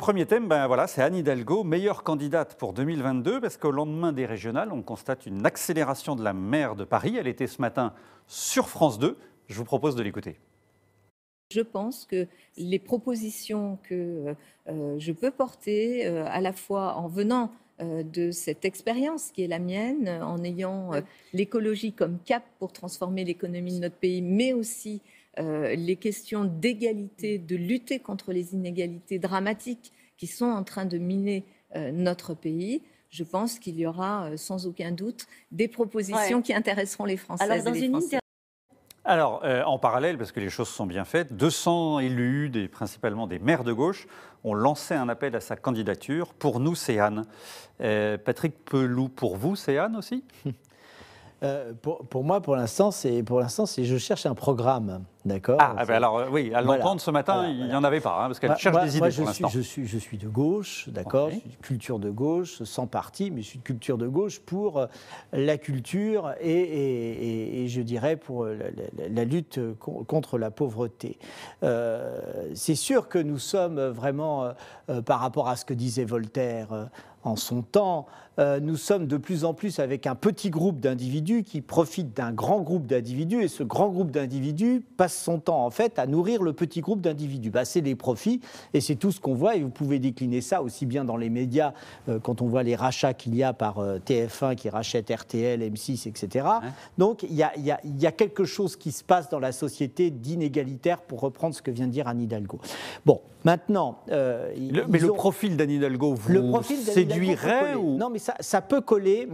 premier thème, voilà, c'est Anne Hidalgo, meilleure candidate pour 2022, parce qu'au lendemain des régionales, on constate une accélération de la maire de Paris. Elle était ce matin sur France 2. Je vous propose de l'écouter. Je pense que les propositions que je peux porter, à la fois en venant de cette expérience qui est la mienne, en ayant l'écologie comme cap pour transformer l'économie de notre pays, mais aussi les questions d'égalité, de lutter contre les inégalités dramatiques qui sont en train de miner notre pays. Je pense qu'il y aura sans aucun doute des propositions qui intéresseront les Françaises et les Français. Alors, en parallèle, parce que les choses sont bien faites, 200 élus, principalement des maires de gauche, ont lancé un appel à sa candidature. Pour nous, c'est Anne. Patrick Pelloux, pour vous, c'est Anne aussi ? Pour moi, pour l'instant, je cherche un programme, d'accord. Alors oui, à l'entendre ce matin, il n'y en avait pas, parce qu'elle cherche des idées pour l'instant. Je suis de gauche, d'accord. Je suis de culture de gauche, sans parti, mais je suis de culture de gauche pour la culture et je dirais pour la lutte contre la pauvreté. C'est sûr que nous sommes vraiment, par rapport à ce que disait Voltaire en son temps, nous sommes de plus en plus avec un petit groupe d'individus qui profitent d'un grand groupe d'individus et ce grand groupe d'individus passe son temps en fait à nourrir le petit groupe d'individus. C'est les profits et c'est tout ce qu'on voit et vous pouvez décliner ça aussi bien dans les médias quand on voit les rachats qu'il y a par TF1 qui rachète RTL, M6, etc. Donc il y a quelque chose qui se passe dans la société d'inégalitaire pour reprendre ce que vient de dire Anne Hidalgo. Bon, maintenant... le profil d'Anne Hidalgo vous séduirait ou... Non, mais ça peut coller,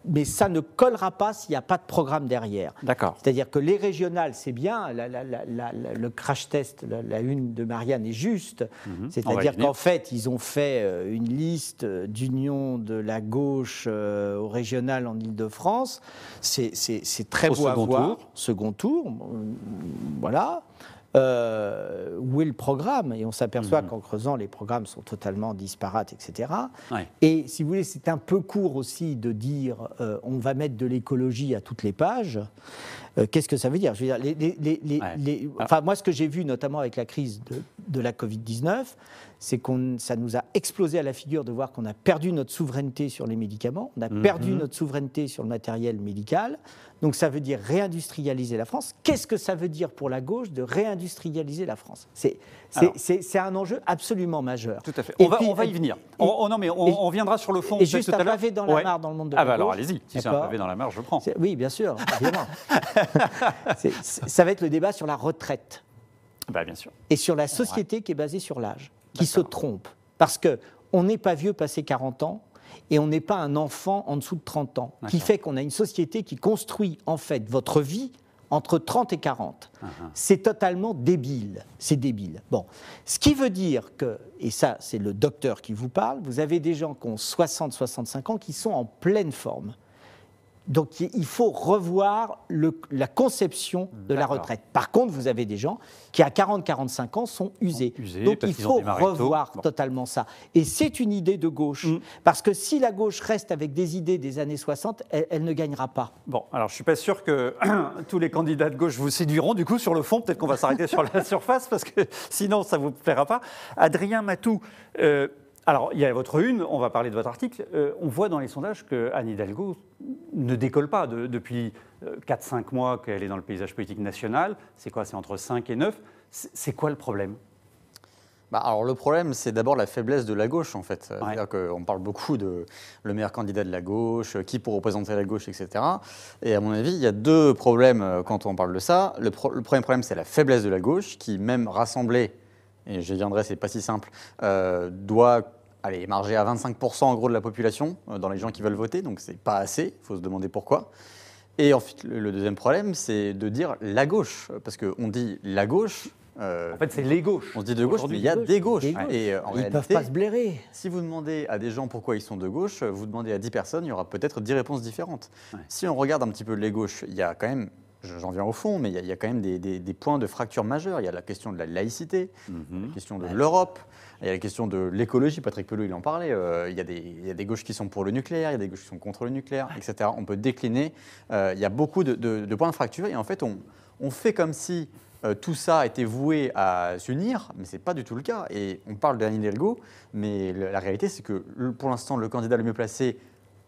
mais ça ne collera pas s'il n'y a pas de programme derrière. D'accord. C'est-à-dire que les régionales, c'est bien, le crash test, la une de Marianne est juste. C'est-à-dire qu'en fait, ils ont fait une liste d'union de la gauche au régional en Ile-de-France. C'est très beau à voir. Second tour, voilà. Où est le programme ? Et on s'aperçoit qu'en creusant, les programmes sont totalement disparates, etc. Et si vous voulez, c'est un peu court aussi de dire on va mettre de l'écologie à toutes les pages. Qu'est-ce que ça veut dire ? Je veux dire, moi, ce que j'ai vu, notamment avec la crise de la Covid-19, c'est que ça nous a explosé à la figure de voir qu'on a perdu notre souveraineté sur les médicaments, on a perdu notre souveraineté sur le matériel médical. Donc ça veut dire réindustrialiser la France. Qu'est-ce que ça veut dire pour la gauche de réindustrialiser la France ? C'est un enjeu absolument majeur. Tout à fait. On va y venir. On viendra sur le fond. Et juste un pavé dans la mare dans le monde de la gauche. Alors allez-y, si c'est un pavé dans la mare, je prends. Oui, bien sûr, évidemment. Ça va être le débat sur la retraite. Bien sûr. Et sur la société qui est basée sur l'âge, qui se trompe. Parce qu'on n'est pas vieux passé 40 ans, et on n'est pas un enfant en dessous de 30 ans, qui fait qu'on a une société qui construit en fait votre vie entre 30 et 40. C'est totalement débile. C'est débile. Bon. Ce qui veut dire que, et ça c'est le docteur qui vous parle, vous avez des gens qui ont 60-65 ans qui sont en pleine forme. Donc il faut revoir la conception de la retraite. Par contre, vous avez des gens qui à 40-45 ans sont usés. Donc il faut revoir totalement ça. Et c'est une idée de gauche. Parce que si la gauche reste avec des idées des années 60, elle ne gagnera pas. Bon, alors je ne suis pas sûr que tous les candidats de gauche vous séduiront. Du coup, sur le fond, peut-être qu'on va s'arrêter sur la surface, parce que sinon, ça ne vous plaira pas. Adrien Matou, alors, il y a votre une, on va parler de votre article. On voit dans les sondages que Anne Hidalgo ne décolle pas depuis 4-5 mois qu'elle est dans le paysage politique national. C'est quoi ? C'est entre 5 et 9. C'est quoi le problème ? Alors le problème, c'est d'abord la faiblesse de la gauche, en fait. C'est-à-dire qu'on parle beaucoup de le meilleur candidat de la gauche, qui pour représenter la gauche, etc. Et à mon avis, il y a deux problèmes quand on parle de ça. Le premier problème, c'est la faiblesse de la gauche, qui même rassemblée, et j'y viendrai, c'est pas si simple, doit émarger à 25% en gros de la population, dans les gens qui veulent voter, donc c'est pas assez, il faut se demander pourquoi. Et ensuite, le deuxième problème, c'est de dire la gauche, parce qu'on dit la gauche... en fait, c'est les gauches. On se dit de gauche, mais il y a des gauches. Et en réalité, ils ne peuvent pas se blairer. Si vous demandez à des gens pourquoi ils sont de gauche, vous demandez à 10 personnes, il y aura peut-être 10 réponses différentes. Si on regarde un petit peu les gauches, il y a quand même... J'en viens au fond, mais il y a quand même des points de fracture majeurs. Il y a la question de la laïcité, la question de l'Europe, il y a la question de l'écologie. Patrick Pelloux, il en parlait. Il y a des gauches qui sont pour le nucléaire, il y a des gauches qui sont contre le nucléaire, etc. On peut décliner. Il y a beaucoup de points de fracture. Et en fait, on fait comme si tout ça était voué à s'unir, mais ce n'est pas du tout le cas. Et on parle d'Anne Hidalgo, mais la réalité, c'est que pour l'instant, le candidat le mieux placé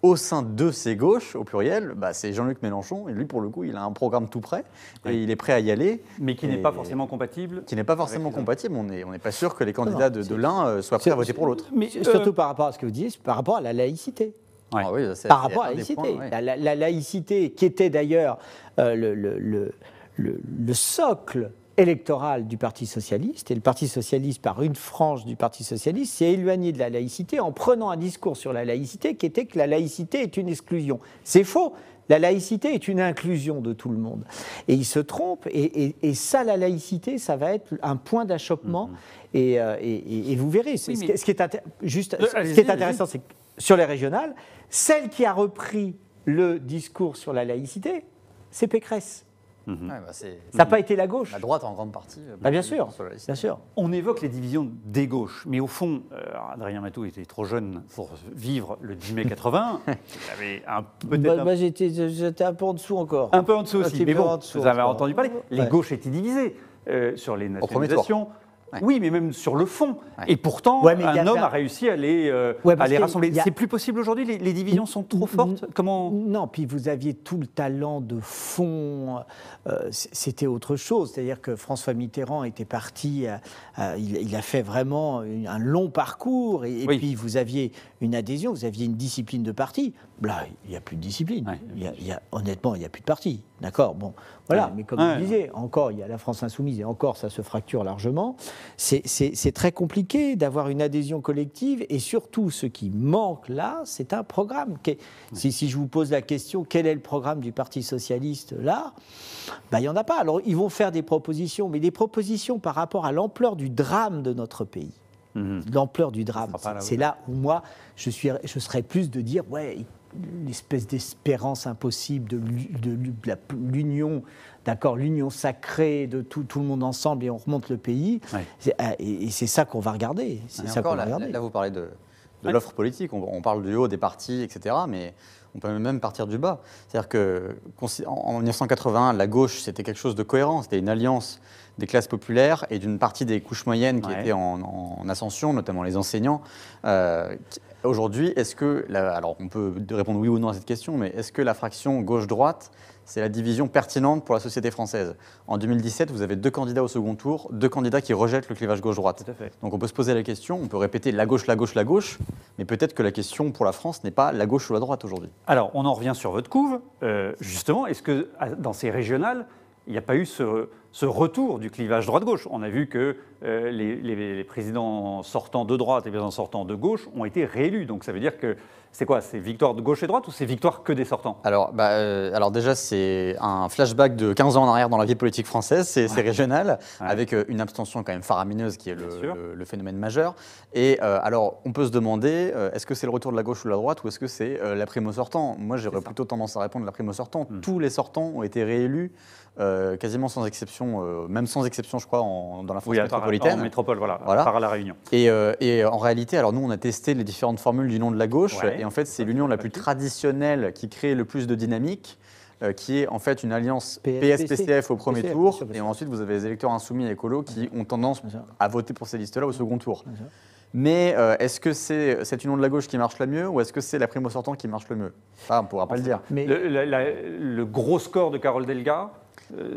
au sein de ces gauches, au pluriel, c'est Jean-Luc Mélenchon. Et lui, pour le coup, il a un programme tout prêt et il est prêt à y aller. Mais qui n'est pas forcément compatible. Qui n'est pas forcément compatible. On n'est pas sûr que les candidats de l'un soient prêts à voter pour l'autre. Mais surtout par rapport à ce que vous disiez, par rapport à la laïcité. Ouais. Ah oui, par rapport à la laïcité. Points, ouais. La laïcité, qui était d'ailleurs le socle électoral du Parti socialiste, et le Parti socialiste, par une frange du Parti socialiste, s'est éloigné de la laïcité en prenant un discours sur la laïcité qui était que la laïcité est une exclusion. C'est faux. La laïcité est une inclusion de tout le monde. Et il se trompe, et ça, la laïcité, ça va être un point d'achoppement, et vous verrez. Ce qui est intéressant, c'est que sur les régionales, celle qui a repris le discours sur la laïcité, c'est Pécresse. Ouais, ça n'a pas été la gauche. La droite en grande partie. Bien sûr, bien sûr. On évoque les divisions des gauches, mais au fond, Adrien Matou était trop jeune pour vivre le 10 mai 80. Il avait j'étais un peu en dessous encore. Un peu en dessous aussi, mais bon, vous avez entendu parler. Les gauches étaient divisées sur les nationalisations. Ouais. Oui, mais même sur le fond. Ouais. Et pourtant, un homme a réussi à les rassembler. C'est plus possible aujourd'hui. Les divisions sont trop fortes. Comment ? Non, puis vous aviez tout le talent de fond. C'était autre chose. C'est-à-dire que François Mitterrand était parti. Il a fait vraiment un long parcours. Et puis vous aviez une adhésion, vous aviez une discipline de parti. Là, il n'y a plus de discipline. Ouais. Honnêtement, il n'y a plus de parti. D'accord ? Bon, voilà. Ouais. Mais comme vous disiez, encore, il y a la France insoumise et encore, ça se fracture largement. C'est très compliqué d'avoir une adhésion collective et surtout, ce qui manque là, c'est un programme. Si je vous pose la question, quel est le programme du Parti socialiste là ? Il n'y en a pas. Alors, ils vont faire des propositions, mais des propositions par rapport à l'ampleur du drame de notre pays. L'ampleur du drame, c'est là où moi, je serais plus de dire, l'espèce d'espérance impossible de l'union, d'accord, l'union sacrée de tout le monde ensemble et on remonte le pays. Ouais. Et c'est ça qu'on va regarder. Là, vous parlez de l'offre politique. On parle du haut des partis, etc. Mais on peut même partir du bas. C'est-à-dire qu'en 1981, la gauche, c'était quelque chose de cohérent. C'était une alliance des classes populaires et d'une partie des couches moyennes qui étaient en ascension, notamment les enseignants. Aujourd'hui, est-ce que, alors on peut répondre oui ou non à cette question, mais est-ce que la fraction gauche-droite, c'est la division pertinente pour la société française ? En 2017, vous avez 2 candidats au second tour, 2 candidats qui rejettent le clivage gauche-droite. Donc on peut se poser la question, on peut répéter la gauche, la gauche, la gauche, mais peut-être que la question pour la France n'est pas la gauche ou la droite aujourd'hui. Alors, on en revient sur votre couve. Justement, est-ce que dans ces régionales, il n'y a pas eu ce retour du clivage droite-gauche ? On a vu que les présidents sortants de droite et les présidents sortants de gauche ont été réélus. Donc ça veut dire que c'est quoi ? C'est victoire de gauche et droite ou c'est victoire que des sortants ? Alors déjà, c'est un flashback de 15 ans en arrière dans la vie politique française, c'est régional, avec une abstention quand même faramineuse qui est le phénomène majeur. Et alors, on peut se demander, est-ce que c'est le retour de la gauche ou de la droite ou est-ce que c'est la prime au sortant ? Moi, j'aurais plutôt tendance à répondre la prime au sortant. Tous les sortants ont été réélus. Quasiment sans exception, même sans exception, je crois, dans la France métropolitaine. En métropole, par la Réunion. Et en réalité, alors nous, on a testé les différentes formules d'union de la gauche, et en fait, c'est l'union la plus traditionnelle qui crée le plus de dynamique, qui est en fait une alliance PS-PCF au premier tour, et ensuite vous avez les électeurs insoumis et écolos qui ont tendance à voter pour ces listes-là au second tour. Mais est-ce que c'est cette union de la gauche qui marche le mieux ou est-ce que c'est la prime au sortant qui marche le mieux ? Ça, on ne pourra pas le dire. Mais le gros score de Carole Delga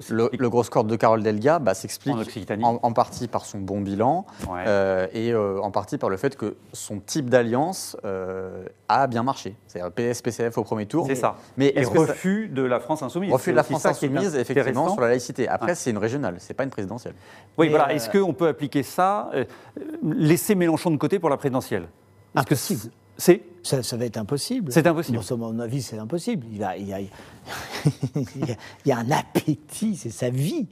le gros score de Carole Delga s'explique en partie par son bon bilan et en partie par le fait que son type d'alliance a bien marché. C'est-à-dire PS-PCF au premier tour. C'est ça. Mais refus de la France insoumise. Refus de la France insoumise, effectivement, sur la laïcité. Après, c'est une régionale, c'est pas une présidentielle. Oui, voilà. Est-ce qu'on peut appliquer ça, laisser Mélenchon de côté pour la présidentielle ? Impossible. Ça va être impossible. C'est impossible. À mon avis, c'est impossible. Il y a un appétit, c'est sa vie.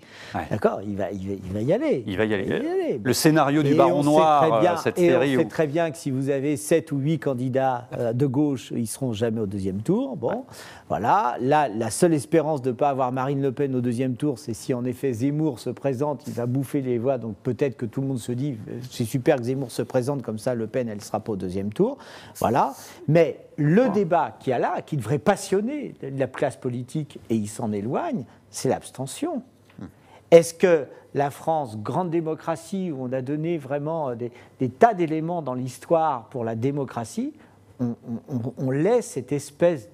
D'accord, il va y aller. Il va y aller. Le scénario du Baron Noir, cette série. On sait très bien que si vous avez 7 ou 8 candidats de gauche, ils ne seront jamais au deuxième tour. Bon, voilà. Là, la seule espérance de ne pas avoir Marine Le Pen au deuxième tour, c'est si en effet Zemmour se présente, il va bouffer les voix. Donc peut-être que tout le monde se dit, c'est super que Zemmour se présente, comme ça Le Pen, elle ne sera pas au deuxième tour. Voilà. Mais le débat qu'il y a là, qui devrait passionner la classe politique, et il s'en éloigne, c'est l'abstention. Est-ce que la France, grande démocratie, où on a donné vraiment des tas d'éléments dans l'histoire pour la démocratie, on laisse cette espèce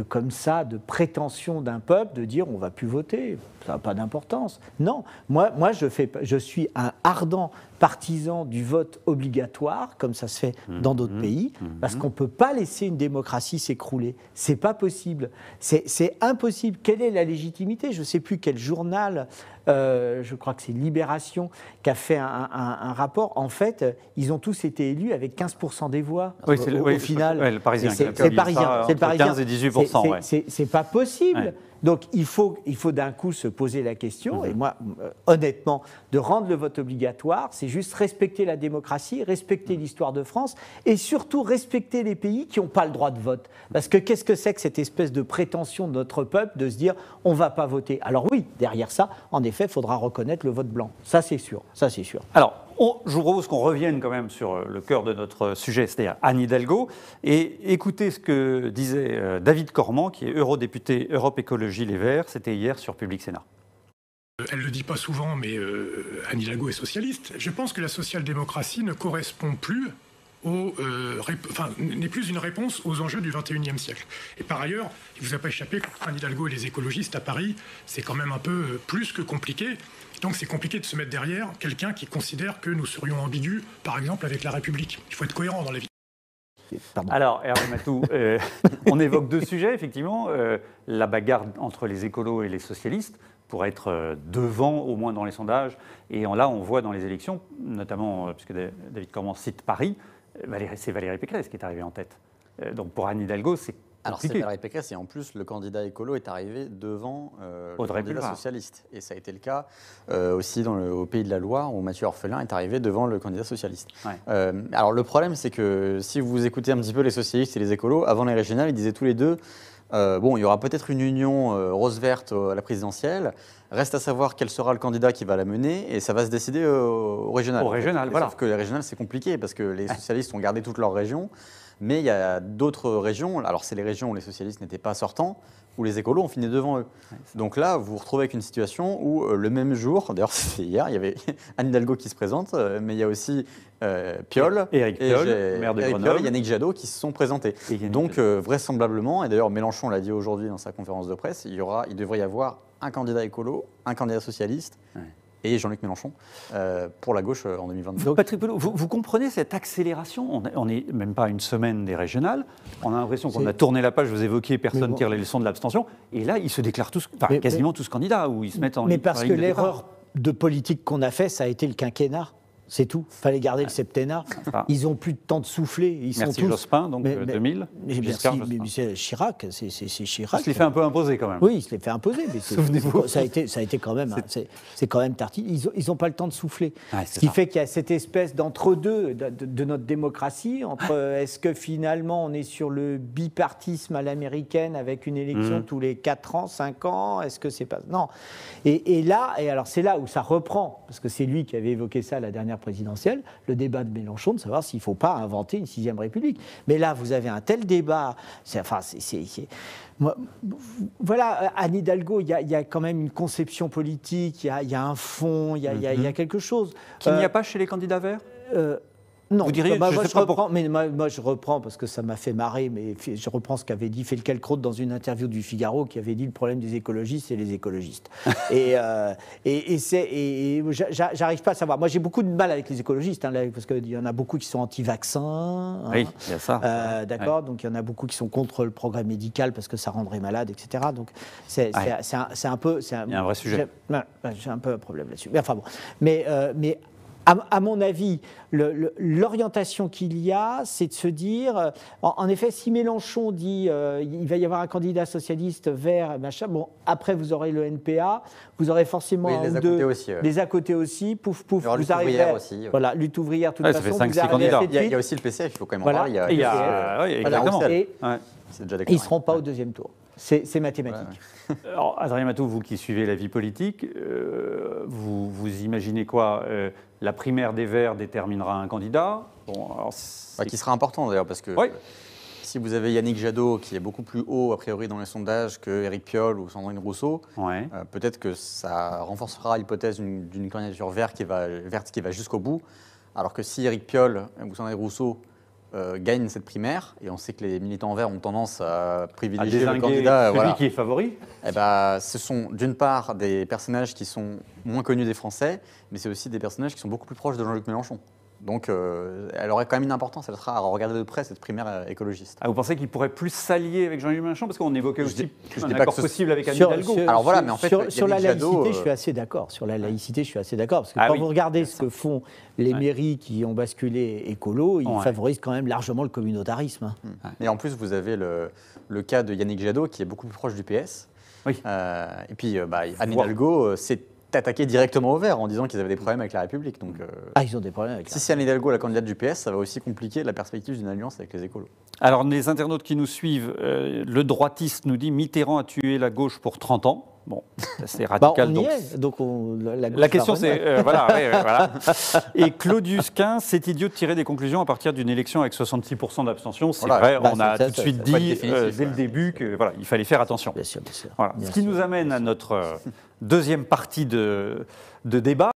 comme ça, de prétention d'un peuple de dire on ne va plus voter, ça n'a pas d'importance. Non, moi je suis un ardent partisan du vote obligatoire, comme ça se fait dans d'autres pays, parce qu'on ne peut pas laisser une démocratie s'écrouler. C'est pas possible. C'est impossible. Quelle est la légitimité ? Je ne sais plus quel journal, je crois que c'est Libération, qui a fait un rapport. En fait, ils ont tous été élus avec 15% des voix au final. Le Parisien. C'est le Parisien. 15 et 18%. C'est pas possible. Ouais. Donc il faut d'un coup se poser la question, et moi, honnêtement, de rendre le vote obligatoire, c'est juste respecter la démocratie, respecter l'histoire de France, et surtout respecter les pays qui n'ont pas le droit de vote. Parce que qu'est-ce que c'est que cette espèce de prétention de notre peuple de se dire on ne va pas voter ? Alors oui, derrière ça, en effet, il faudra reconnaître le vote blanc. Ça c'est sûr. Alors, je vous propose qu'on revienne quand même sur le cœur de notre sujet, c'est-à-dire Anne Hidalgo, et écoutez ce que disait David Cormand, qui est eurodéputé Europe Écologie Les Verts, c'était hier sur Public Sénat. Elle ne le dit pas souvent, mais Anne Hidalgo est socialiste. Je pense que la social-démocratie ne correspond plus n'est plus une réponse aux enjeux du XXIe siècle. Et par ailleurs, il ne vous a pas échappé qu'Anne Hidalgo et les écologistes à Paris, c'est quand même un peu plus que compliqué. Donc c'est compliqué de se mettre derrière quelqu'un qui considère que nous serions ambigus, par exemple, avec la République. Il faut être cohérent dans la vie. Pardon. Alors, Hervé Matou, on évoque deux sujets, effectivement. La bagarre entre les écolos et les socialistes pour être devant, au moins dans les sondages. Et là, on voit dans les élections, notamment, puisque David Cormand cite Paris, c'est Valérie Pécresse qui est arrivée en tête. Donc pour Anne Hidalgo, c'est compliqué. Alors c'est Valérie Pécresse, et en plus, le candidat écolo est arrivé devant le candidat socialiste. Et ça a été le cas aussi au Pays de la Loire, où Mathieu Orphelin est arrivé devant le candidat socialiste. Ouais. Alors le problème, c'est que si vous écoutez un petit peu les socialistes et les écolos, avant les régionales, ils disaient tous les deux il y aura peut-être une union rose-verte à la présidentielle. Reste à savoir quel sera le candidat qui va la mener, et ça va se décider au régional. Au régional, voilà. Sauf que les régionales, c'est compliqué, parce que les socialistes ont gardé toutes leurs régions, mais il y a d'autres régions, alors c'est les régions où les socialistes n'étaient pas sortants, où les écolos ont fini devant eux. Donc là, vous vous retrouvez avec une situation où le même jour, d'ailleurs c'était hier, il y avait Anne Hidalgo qui se présente, mais il y a aussi Piolle, Éric Piolle, maire de Grenoble, et Yannick Jadot qui se sont présentés. Donc vraisemblablement, et d'ailleurs Mélenchon l'a dit aujourd'hui dans sa conférence de presse, il devrait y avoir un candidat écolo, un candidat socialiste, et Jean-Luc Mélenchon pour la gauche en 2022. Donc, Patrick Pelloux, vous comprenez cette accélération ? On n'est même pas à une semaine des régionales. On a l'impression qu'on a tourné la page, vous évoquiez, personne ne tire les leçons de l'abstention. Et là, ils se déclarent tous, quasiment tous candidats, où ils se mettent en ligne. Mais parce que l'erreur de politique qu'on a fait, ça a été le quinquennat. C'est tout. Il fallait garder le septennat. Ils n'ont plus de temps de souffler. Merci Jospin, donc 2000. Mais Chirac, c'est Chirac. Il se les fait un peu imposer quand même. Oui, il se les fait imposer. Mais ça a été quand même. C'est quand même tartine. Ils n'ont pas le temps de souffler. Ce qui fait qu'il y a cette espèce d'entre-deux de notre démocratie, entre est-ce que finalement on est sur le bipartisme à l'américaine avec une élection tous les 4 ans, 5 ans, est-ce que c'est pas. Non. Et alors c'est là où ça reprend, parce que c'est lui qui avait évoqué ça à la dernière présidentielle, le débat de Mélenchon, de savoir s'il ne faut pas inventer une 6e République. Mais là, vous avez un tel débat. Voilà, Anne Hidalgo, il y a quand même une conception politique, il y a un fond, il y a quelque chose. Qu'il n'y a pas chez les candidats verts Non, vous diriez, moi je reprends parce que ça m'a fait marrer, mais je reprends ce qu'avait dit Felkelkraut dans une interview du Figaro, qui avait dit le problème des écologistes, c'est les écologistes. et j'arrive pas à savoir. Moi j'ai beaucoup de mal avec les écologistes, parce qu'il y en a beaucoup qui sont anti-vaccins. Oui, il y a ça. D'accord, donc il y en a beaucoup qui sont contre le progrès médical parce que ça rendrait malade, etc. Donc c'est un peu. Il y a un vrai sujet. J'ai un peu un problème là-dessus. Mais enfin bon. Mais à mon avis, l'orientation qu'il y a, c'est de se dire, en effet, si Mélenchon dit il va y avoir un candidat socialiste vert, machin, bon, après vous aurez le NPA, vous aurez forcément des à côté aussi, pouf, pouf, vous arrivez aussi. Voilà, lutte ouvrière, toute façon, vous arrivez à 7-8. Il y a aussi le PCF, il faut quand même en parler. Exactement. Et ils ne seront pas au deuxième tour. C'est mathématique. Alors, Adrien Matou, vous qui suivez la vie politique, vous imaginez quoi la primaire des Verts déterminera un candidat qui sera important d'ailleurs, parce que si vous avez Yannick Jadot, qui est beaucoup plus haut, a priori, dans les sondages que Éric Piolle ou Sandrine Rousseau, peut-être que ça renforcera l'hypothèse d'une candidature verte qui va jusqu'au bout. Alors que si Éric Piolle ou Sandrine Rousseau gagnent cette primaire, et on sait que les militants verts ont tendance à privilégier le candidat celui qui est favori, ce sont d'une part des personnages qui sont moins connus des Français, mais c'est aussi des personnages qui sont beaucoup plus proches de Jean-Luc Mélenchon. Donc, elle aurait quand même une importance, elle sera à regarder de près cette primaire écologiste. Vous pensez qu'il pourrait plus s'allier avec Jean-Luc Mélenchon? Parce qu'on évoquait aussi un accord possible avec Anne Hidalgo. Alors voilà, mais en fait, sur la laïcité, je suis assez d'accord. Sur la laïcité, je suis assez d'accord. Parce que quand vous regardez ce que font les mairies qui ont basculé écolo, ils favorisent quand même largement le communautarisme. Et en plus, vous avez le cas de Yannick Jadot, qui est beaucoup plus proche du PS. Oui. Et puis, Anne Hidalgo, c'est attaqué directement au Vert en disant qu'ils avaient des problèmes avec la République. Donc, ils ont des problèmes avec si c'est Anne Hidalgo la candidate du PS, ça va aussi compliquer la perspective d'une alliance avec les écolos. Alors, les internautes qui nous suivent, le droitiste nous dit Mitterrand a tué la gauche pour 30 ans. Bon, c'est radical. On y donc est, donc la question c'est voilà. Et Claudius 15, c'est idiot de tirer des conclusions à partir d'une élection avec 66% d'abstention. C'est vrai, on a tout de suite dit dès le début que il fallait faire attention. Bien sûr. Voilà. Ce qui nous amène à notre deuxième partie de débat.